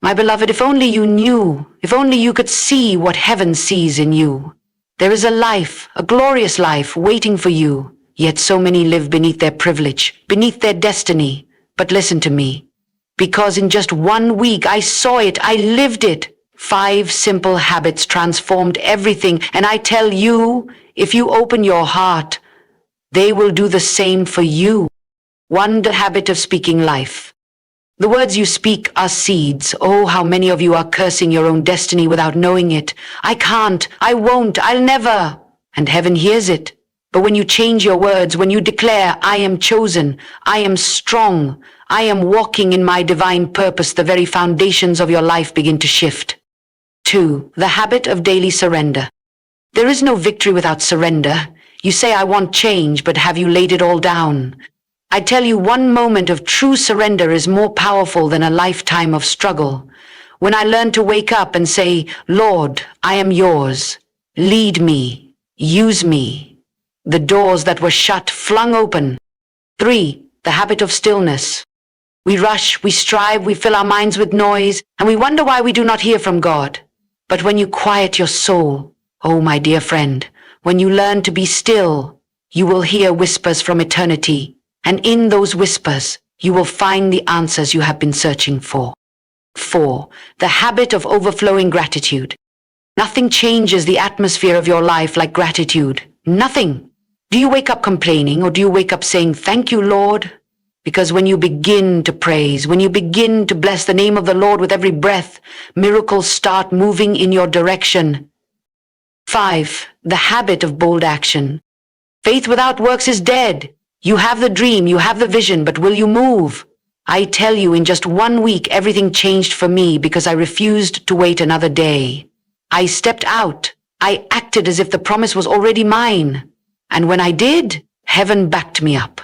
My beloved, if only you knew, if only you could see what heaven sees in you. There is a life, a glorious life, waiting for you, yet so many live beneath their privilege, beneath their destiny. But listen to me, because in just 1 week I saw it, I lived it. 5 simple habits transformed everything, and I tell you, if you open your heart, they will do the same for you. 1. The habit of speaking life. The words you speak are seeds. Oh, how many of you are cursing your own destiny without knowing it. I can't, I won't, I'll never. And heaven hears it. But when you change your words, when you declare, I am chosen, I am strong, I am walking in my divine purpose, the very foundations of your life begin to shift. 2. The habit of daily surrender. There is no victory without surrender. You say, I want change, but have you laid it all down? I tell you, 1 moment of true surrender is more powerful than a lifetime of struggle. When I learned to wake up and say, Lord, I am yours. Lead me. Use me. The doors that were shut flung open. 3. The habit of stillness. We rush, we strive, we fill our minds with noise, and we wonder why we do not hear from God. But when you quiet your soul, oh my dear friend, when you learn to be still, you will hear whispers from eternity. And in those whispers, you will find the answers you have been searching for. 4. The habit of overflowing gratitude. Nothing changes the atmosphere of your life like gratitude. Nothing. Do you wake up complaining, or do you wake up saying, thank you, Lord? Because when you begin to praise, when you begin to bless the name of the Lord with every breath, miracles start moving in your direction. 5. The habit of bold action. Faith without works is dead. You have the dream, you have the vision, but will you move? I tell you, in just 1 week, everything changed for me because I refused to wait another day. I stepped out. I acted as if the promise was already mine. And when I did, heaven backed me up.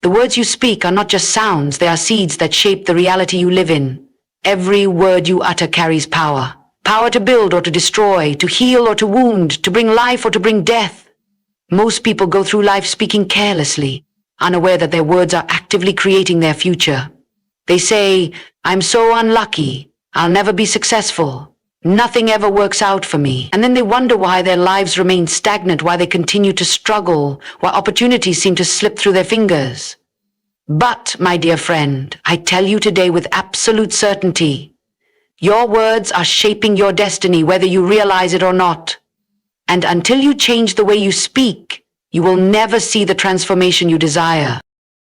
The words you speak are not just sounds, they are seeds that shape the reality you live in. Every word you utter carries power. Power to build or to destroy, to heal or to wound, to bring life or to bring death. Most people go through life speaking carelessly, unaware that their words are actively creating their future. They say, I'm so unlucky, I'll never be successful, nothing ever works out for me. And then they wonder why their lives remain stagnant, why they continue to struggle, why opportunities seem to slip through their fingers. But, my dear friend, I tell you today with absolute certainty, your words are shaping your destiny whether you realize it or not. And until you change the way you speak, you will never see the transformation you desire.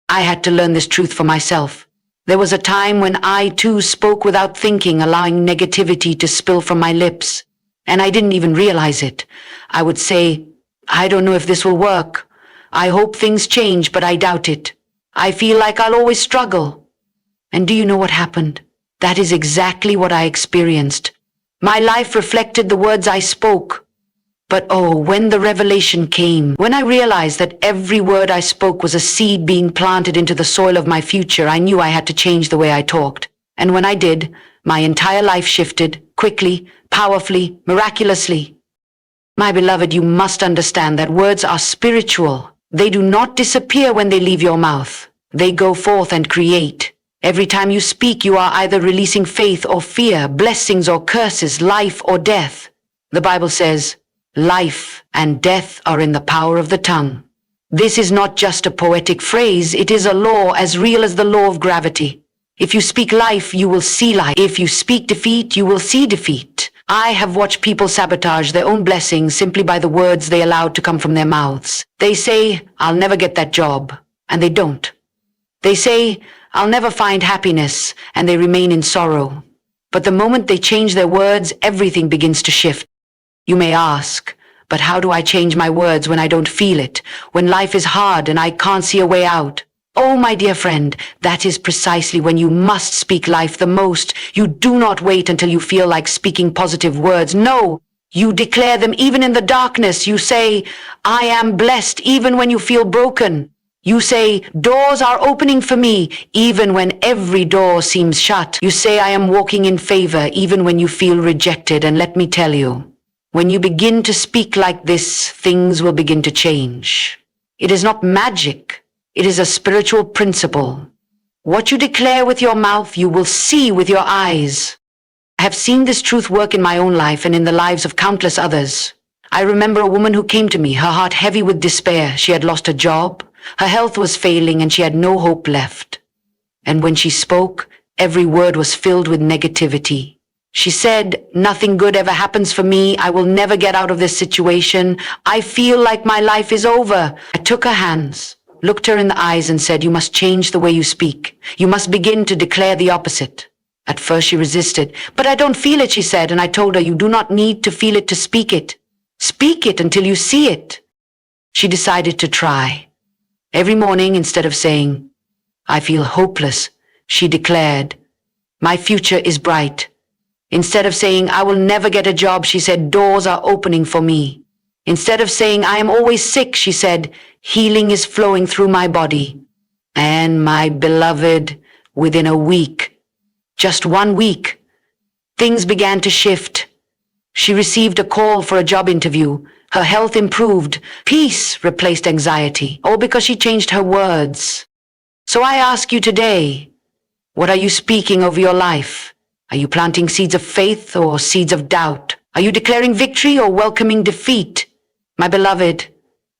I had to learn this truth for myself. There was a time when I too spoke without thinking, allowing negativity to spill from my lips. And I didn't even realize it. I would say, I don't know if this will work. I hope things change, but I doubt it. I feel like I'll always struggle. And do you know what happened? That is exactly what I experienced. My life reflected the words I spoke. But oh, when the revelation came, when I realized that every word I spoke was a seed being planted into the soil of my future, I knew I had to change the way I talked. And when I did, my entire life shifted, quickly, powerfully, miraculously. My beloved, you must understand that words are spiritual. They do not disappear when they leave your mouth. They go forth and create. Every time you speak, you are either releasing faith or fear, blessings or curses, life or death. The Bible says, life and death are in the power of the tongue. This is not just a poetic phrase, it is a law as real as the law of gravity. If you speak life, you will see life. If you speak defeat, you will see defeat. I have watched people sabotage their own blessings simply by the words they allowed to come from their mouths. They say, I'll never get that job, and they don't. They say, I'll never find happiness, and they remain in sorrow. But the moment they change their words, everything begins to shift. You may ask, but how do I change my words when I don't feel it, when life is hard and I can't see a way out? Oh, my dear friend, that is precisely when you must speak life the most. You do not wait until you feel like speaking positive words. No, you declare them even in the darkness. You say, I am blessed even when you feel broken. You say, doors are opening for me even when every door seems shut. You say, I am walking in favor even when you feel rejected. And let me tell you, when you begin to speak like this, things will begin to change. It is not magic. It is a spiritual principle. What you declare with your mouth, you will see with your eyes. I have seen this truth work in my own life and in the lives of countless others. I remember a woman who came to me, her heart heavy with despair. She had lost her job, her health was failing, and she had no hope left. And when she spoke, every word was filled with negativity. She said, "Nothing good ever happens for me. I will never get out of this situation. I feel like my life is over." I took her hands, looked her in the eyes and said, "You must change the way you speak. You must begin to declare the opposite." At first she resisted. "But I don't feel it," she said, and I told her, "You do not need to feel it to speak it. Speak it until you see it." She decided to try. Every morning, instead of saying, "I feel hopeless," she declared, "My future is bright." Instead of saying, "I will never get a job," she said, "Doors are opening for me." Instead of saying, "I am always sick," she said, "Healing is flowing through my body." And my beloved, within a week, just 1 week, things began to shift. She received a call for a job interview. Her health improved. Peace replaced anxiety, all because she changed her words. So I ask you today, what are you speaking over your life? Are you planting seeds of faith or seeds of doubt? Are you declaring victory or welcoming defeat? My beloved,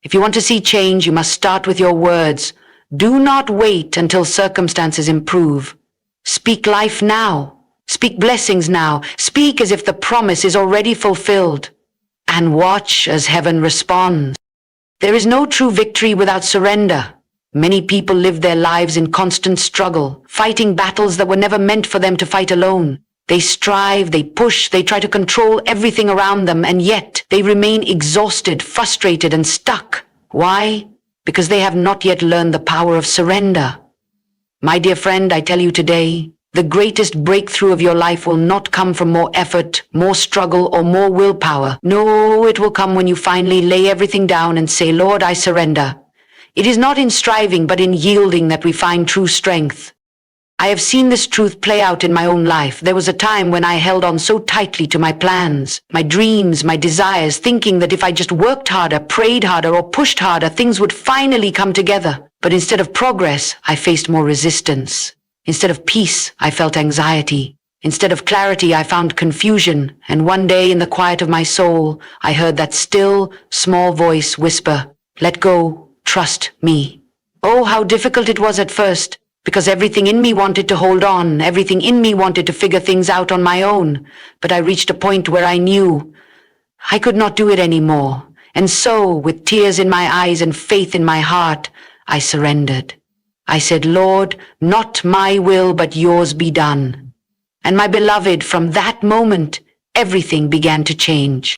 if you want to see change, you must start with your words. Do not wait until circumstances improve. Speak life now. Speak blessings now. Speak as if the promise is already fulfilled. And watch as heaven responds. There is no true victory without surrender. Many people live their lives in constant struggle, fighting battles that were never meant for them to fight alone. They strive, they push, they try to control everything around them, and yet they remain exhausted, frustrated, and stuck. Why? Because they have not yet learned the power of surrender. My dear friend, I tell you today, the greatest breakthrough of your life will not come from more effort, more struggle, or more willpower. No, it will come when you finally lay everything down and say, "Lord, I surrender." It is not in striving, but in yielding that we find true strength. I have seen this truth play out in my own life. There was a time when I held on so tightly to my plans, my dreams, my desires, thinking that if I just worked harder, prayed harder, or pushed harder, things would finally come together. But instead of progress, I faced more resistance. Instead of peace, I felt anxiety. Instead of clarity, I found confusion. And one day in the quiet of my soul, I heard that still, small voice whisper, "Let go, trust me." Oh, how difficult it was at first, because everything in me wanted to hold on, everything in me wanted to figure things out on my own. But I reached a point where I knew I could not do it anymore. And so, with tears in my eyes and faith in my heart, I surrendered. I said, "Lord, not my will, but yours be done." And my beloved, from that moment, everything began to change.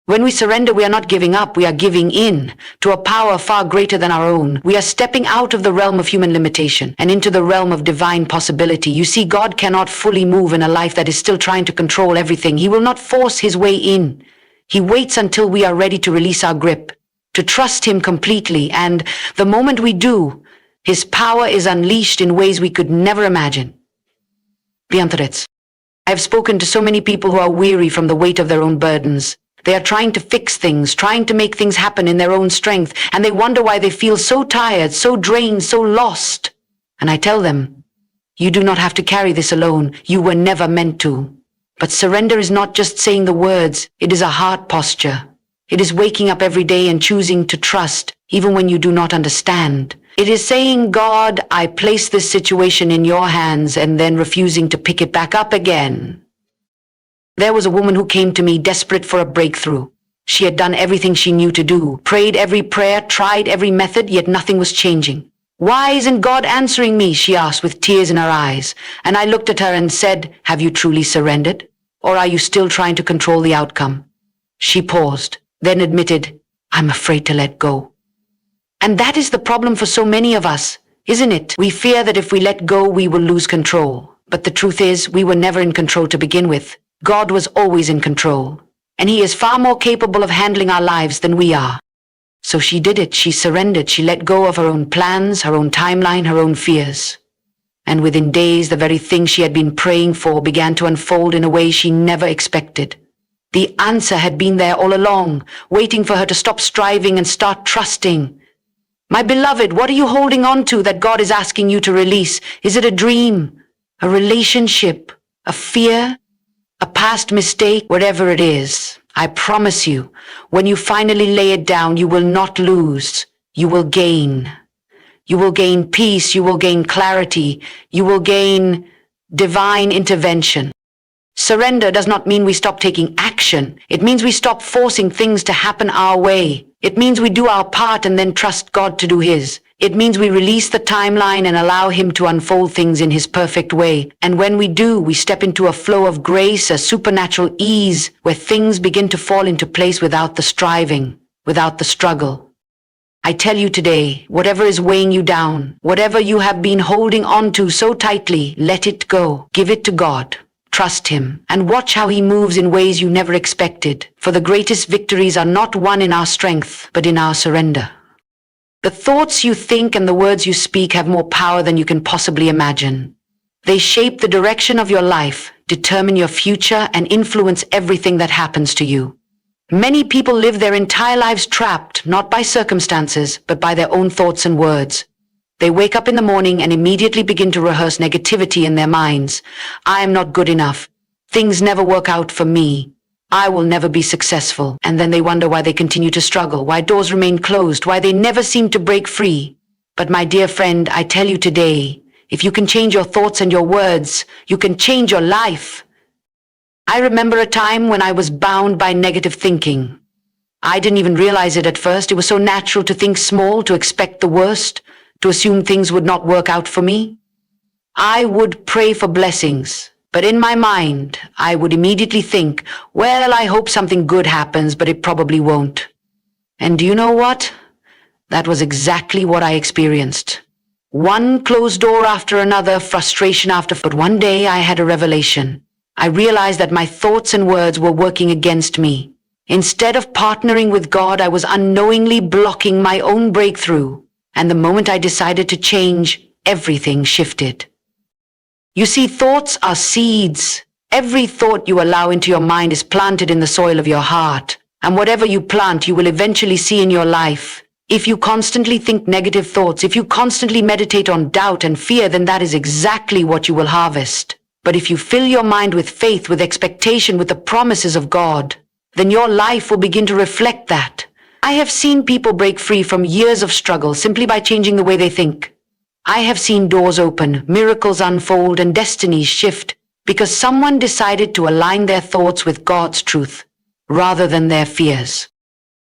When we surrender, we are not giving up, we are giving in to a power far greater than our own. We are stepping out of the realm of human limitation and into the realm of divine possibility. You see, God cannot fully move in a life that is still trying to control everything. He will not force his way in. He waits until we are ready to release our grip, to trust him completely, and the moment we do, his power is unleashed in ways we could never imagine. Anointed. I have spoken to so many people who are weary from the weight of their own burdens. They are trying to fix things, trying to make things happen in their own strength, and they wonder why they feel so tired, so drained, so lost. And I tell them, you do not have to carry this alone. You were never meant to. But surrender is not just saying the words, it is a heart posture. It is waking up every day and choosing to trust, even when you do not understand. It is saying, "God, I place this situation in your hands," and then refusing to pick it back up again. There was a woman who came to me desperate for a breakthrough. She had done everything she knew to do, prayed every prayer, tried every method, yet nothing was changing. "Why isn't God answering me?" she asked with tears in her eyes. And I looked at her and said, "Have you truly surrendered? Or are you still trying to control the outcome?" She paused, then admitted, "I'm afraid to let go." And that is the problem for so many of us, isn't it? We fear that if we let go, we will lose control. But the truth is, we were never in control to begin with. God was always in control, and he is far more capable of handling our lives than we are. So she did it. She surrendered. She let go of her own plans, her own timeline, her own fears. And within days, the very thing she had been praying for began to unfold in a way she never expected. The answer had been there all along, waiting for her to stop striving and start trusting. My beloved, what are you holding on to that God is asking you to release? Is it a dream, a relationship, a fear, a past mistake, whatever it is. I promise you, when you finally lay it down, you will not lose. You will gain. You will gain peace. You will gain clarity. You will gain divine intervention. Surrender does not mean we stop taking action. It means we stop forcing things to happen our way. It means we do our part and then trust God to do His. It means we release the timeline and allow Him to unfold things in His perfect way. And when we do, we step into a flow of grace, a supernatural ease, where things begin to fall into place without the striving, without the struggle. I tell you today, whatever is weighing you down, whatever you have been holding on to so tightly, let it go. Give it to God. Trust Him, and watch how He moves in ways you never expected. For the greatest victories are not won in our strength, but in our surrender. The thoughts you think and the words you speak have more power than you can possibly imagine. They shape the direction of your life, determine your future, and influence everything that happens to you. Many people live their entire lives trapped, not by circumstances, but by their own thoughts and words. They wake up in the morning and immediately begin to rehearse negativity in their minds. I am not good enough. Things never work out for me. I will never be successful. And then they wonder why they continue to struggle, why doors remain closed, why they never seem to break free. But my dear friend, I tell you today, if you can change your thoughts and your words, you can change your life. I remember a time when I was bound by negative thinking. I didn't even realize it at first. It was so natural to think small, to expect the worst, to assume things would not work out for me. I would pray for blessings, but in my mind, I would immediately think, well, I hope something good happens, but it probably won't. And do you know what? That was exactly what I experienced. One closed door after another, frustration after, but one day I had a revelation. I realized that my thoughts and words were working against me. Instead of partnering with God, I was unknowingly blocking my own breakthrough. And the moment I decided to change, everything shifted. You see, thoughts are seeds. Every thought you allow into your mind is planted in the soil of your heart. And whatever you plant, you will eventually see in your life. If you constantly think negative thoughts, if you constantly meditate on doubt and fear, then that is exactly what you will harvest. But if you fill your mind with faith, with expectation, with the promises of God, then your life will begin to reflect that. I have seen people break free from years of struggle simply by changing the way they think. I have seen doors open, miracles unfold, and destinies shift because someone decided to align their thoughts with God's truth rather than their fears.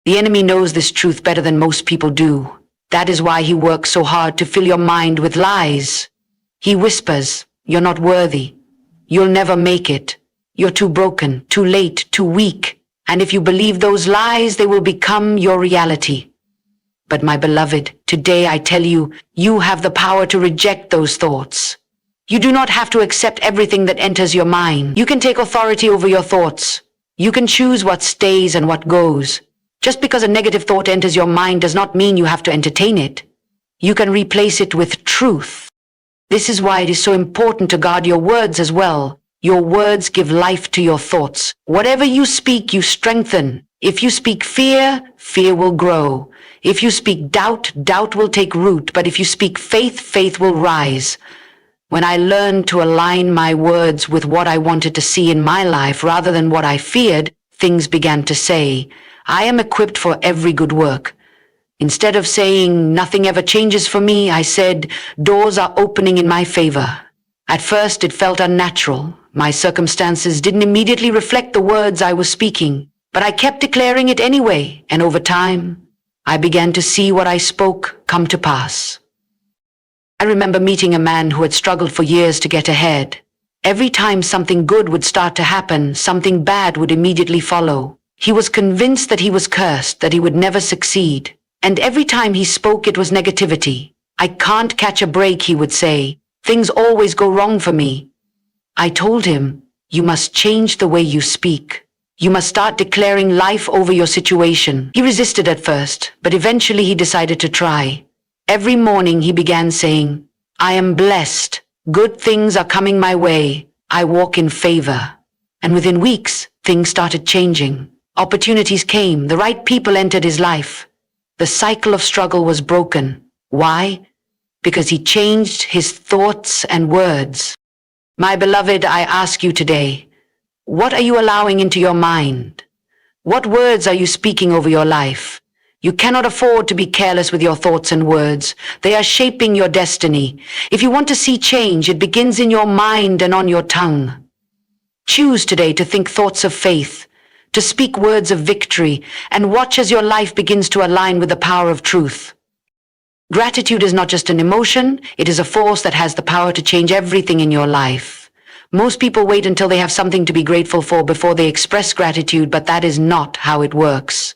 The enemy knows this truth better than most people do. That is why he works so hard to fill your mind with lies. He whispers, "You're not worthy. You'll never make it. You're too broken, too late, too weak." And if you believe those lies, they will become your reality. But my beloved, today I tell you, you have the power to reject those thoughts. You do not have to accept everything that enters your mind. You can take authority over your thoughts. You can choose what stays and what goes. Just because a negative thought enters your mind does not mean you have to entertain it. You can replace it with truth. This is why it is so important to guard your words as well. Your words give life to your thoughts. Whatever you speak, you strengthen. If you speak fear, fear will grow. If you speak doubt, doubt will take root. But if you speak faith, faith will rise. When I learned to align my words with what I wanted to see in my life rather than what I feared, things began to say, "I am equipped for every good work." Instead of saying, "Nothing ever changes for me," I said, "Doors are opening in my favor." At first, it felt unnatural. My circumstances didn't immediately reflect the words I was speaking, but I kept declaring it anyway, and over time, I began to see what I spoke come to pass. I remember meeting a man who had struggled for years to get ahead. Every time something good would start to happen, something bad would immediately follow. He was convinced that he was cursed, that he would never succeed. And every time he spoke, it was negativity. "I can't catch a break," he would say. "Things always go wrong for me." I told him, "You must change the way you speak. You must start declaring life over your situation." He resisted at first, but eventually he decided to try. Every morning he began saying, "I am blessed. Good things are coming my way. I walk in favor." And within weeks, things started changing. Opportunities came. The right people entered his life. The cycle of struggle was broken. Why? Because he changed his thoughts and words. My beloved, I ask you today, What are you allowing into your mind? What words are you speaking over your life? You cannot afford to be careless with your thoughts and words. They are shaping your destiny. If you want to see change, it begins in your mind and on your tongue. Choose today to think thoughts of faith, to speak words of victory, and watch as your life begins to align with the power of truth. Gratitude is not just an emotion, it is a force that has the power to change everything in your life. Most people wait until they have something to be grateful for before they express gratitude, but that is not how it works.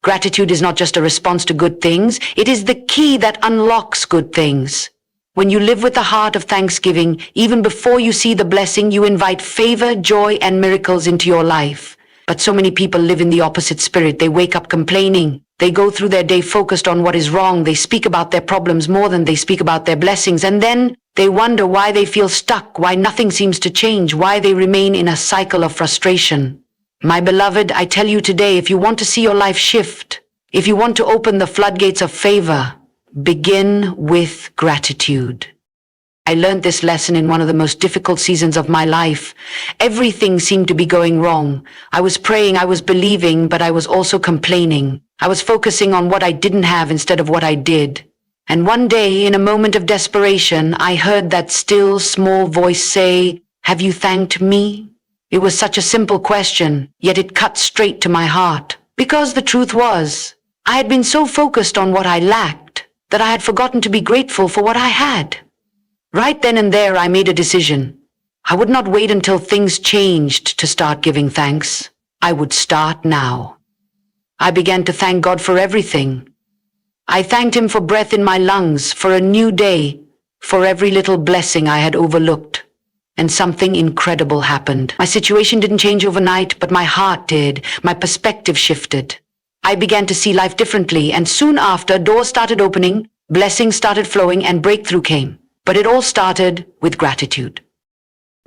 Gratitude is not just a response to good things, it is the key that unlocks good things. When you live with the heart of thanksgiving, even before you see the blessing, you invite favor, joy, and miracles into your life. But so many people live in the opposite spirit. They wake up complaining. They go through their day focused on what is wrong. They speak about their problems more than they speak about their blessings. And then they wonder why they feel stuck, why nothing seems to change, why they remain in a cycle of frustration. My beloved, I tell you today, if you want to see your life shift, if you want to open the floodgates of favor, begin with gratitude. I learned this lesson in one of the most difficult seasons of my life. Everything seemed to be going wrong. I was praying, I was believing, but I was also complaining. I was focusing on what I didn't have instead of what I did. And one day, in a moment of desperation, I heard that still, small voice say, "Have you thanked me?" It was such a simple question, yet it cut straight to my heart. Because the truth was, I had been so focused on what I lacked that I had forgotten to be grateful for what I had. Right then and there, I made a decision. I would not wait until things changed to start giving thanks. I would start now. I began to thank God for everything. I thanked Him for breath in my lungs, for a new day, for every little blessing I had overlooked. And something incredible happened. My situation didn't change overnight, but my heart did. My perspective shifted. I began to see life differently, and soon after, doors started opening, blessings started flowing, and breakthrough came. But it all started with gratitude.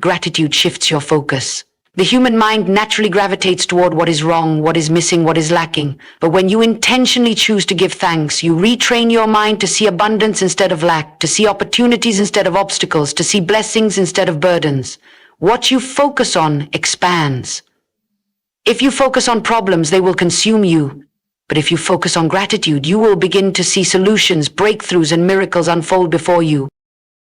Gratitude shifts your focus. The human mind naturally gravitates toward what is wrong, what is missing, what is lacking. But when you intentionally choose to give thanks, you retrain your mind to see abundance instead of lack, to see opportunities instead of obstacles, to see blessings instead of burdens. What you focus on expands. If you focus on problems, they will consume you. But if you focus on gratitude, you will begin to see solutions, breakthroughs, and miracles unfold before you.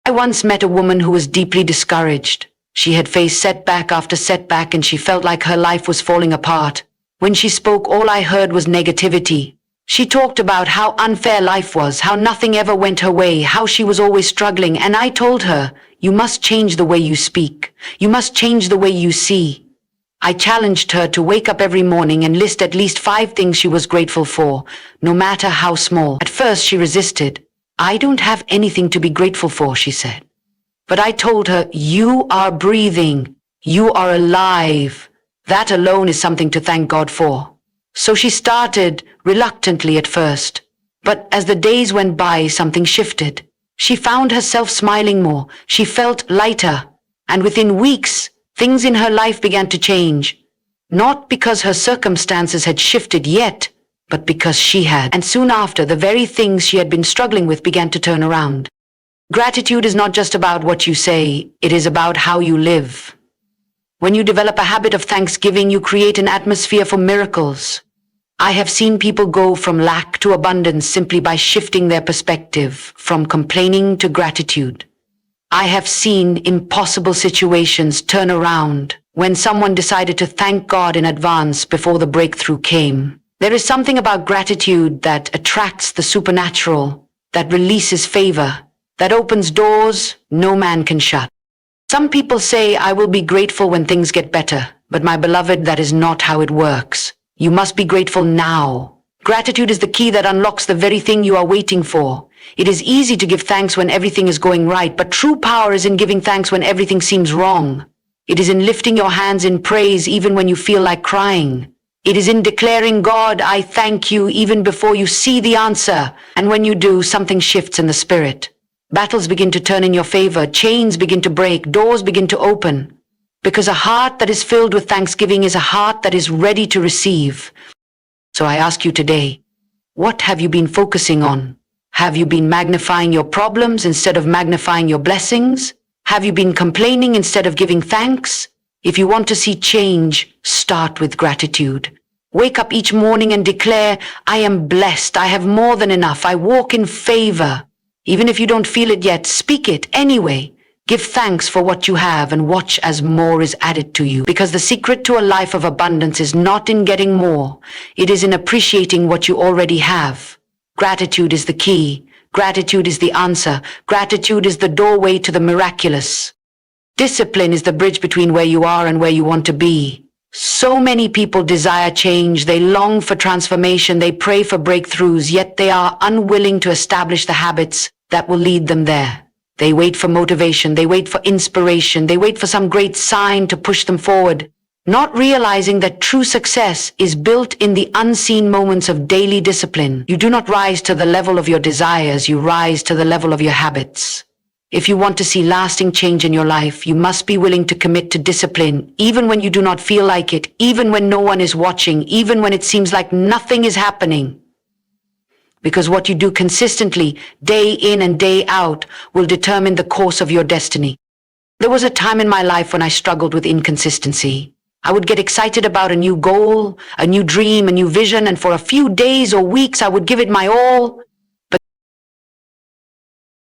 I once met a woman who was deeply discouraged. She had faced setback after setback, and she felt like her life was falling apart. When she spoke, all I heard was negativity. She talked about how unfair life was, how nothing ever went her way, how she was always struggling, and I told her, "You must change the way you speak. You must change the way you see." I challenged her to wake up every morning and list at least 5 things she was grateful for, no matter how small. At first she resisted. "I don't have anything to be grateful for," she said. But I told her, "You are breathing. You are alive. That alone is something to thank God for." So she started, reluctantly at first. But as the days went by, something shifted. She found herself smiling more. She felt lighter. And within weeks, things in her life began to change. Not because her circumstances had shifted yet, but because she had. And soon after, the very things she had been struggling with began to turn around. Gratitude is not just about what you say, it is about how you live. When you develop a habit of thanksgiving, you create an atmosphere for miracles. I have seen people go from lack to abundance simply by shifting their perspective, from complaining to gratitude. I have seen impossible situations turn around when someone decided to thank God in advance before the breakthrough came. There is something about gratitude that attracts the supernatural, that releases favor, that opens doors no man can shut. Some people say, "I will be grateful when things get better," but my beloved, that is not how it works. You must be grateful now. Gratitude is the key that unlocks the very thing you are waiting for. It is easy to give thanks when everything is going right, but true power is in giving thanks when everything seems wrong. It is in lifting your hands in praise even when you feel like crying. It is in declaring, "God, I thank you," even before you see the answer. And when you do, something shifts in the spirit. Battles begin to turn in your favor, chains begin to break, doors begin to open. Because a heart that is filled with thanksgiving is a heart that is ready to receive. So I ask you today, what have you been focusing on? Have you been magnifying your problems instead of magnifying your blessings? Have you been complaining instead of giving thanks? If you want to see change, start with gratitude. Wake up each morning and declare, I am blessed, I have more than enough, I walk in favor. Even if you don't feel it yet, speak it anyway. Give thanks for what you have and watch as more is added to you. Because the secret to a life of abundance is not in getting more. It is in appreciating what you already have. Gratitude is the key. Gratitude is the answer. Gratitude is the doorway to the miraculous. Discipline is the bridge between where you are and where you want to be. So many people desire change, they long for transformation, they pray for breakthroughs, yet they are unwilling to establish the habits that will lead them there. They wait for motivation, they wait for inspiration, they wait for some great sign to push them forward, not realizing that true success is built in the unseen moments of daily discipline. You do not rise to the level of your desires, you rise to the level of your habits. If you want to see lasting change in your life, you must be willing to commit to discipline, even when you do not feel like it, even when no one is watching, even when it seems like nothing is happening. Because what you do consistently, day in and day out, will determine the course of your destiny. There was a time in my life when I struggled with inconsistency. I would get excited about a new goal, a new dream, a new vision, and for a few days or weeks I would give it my all.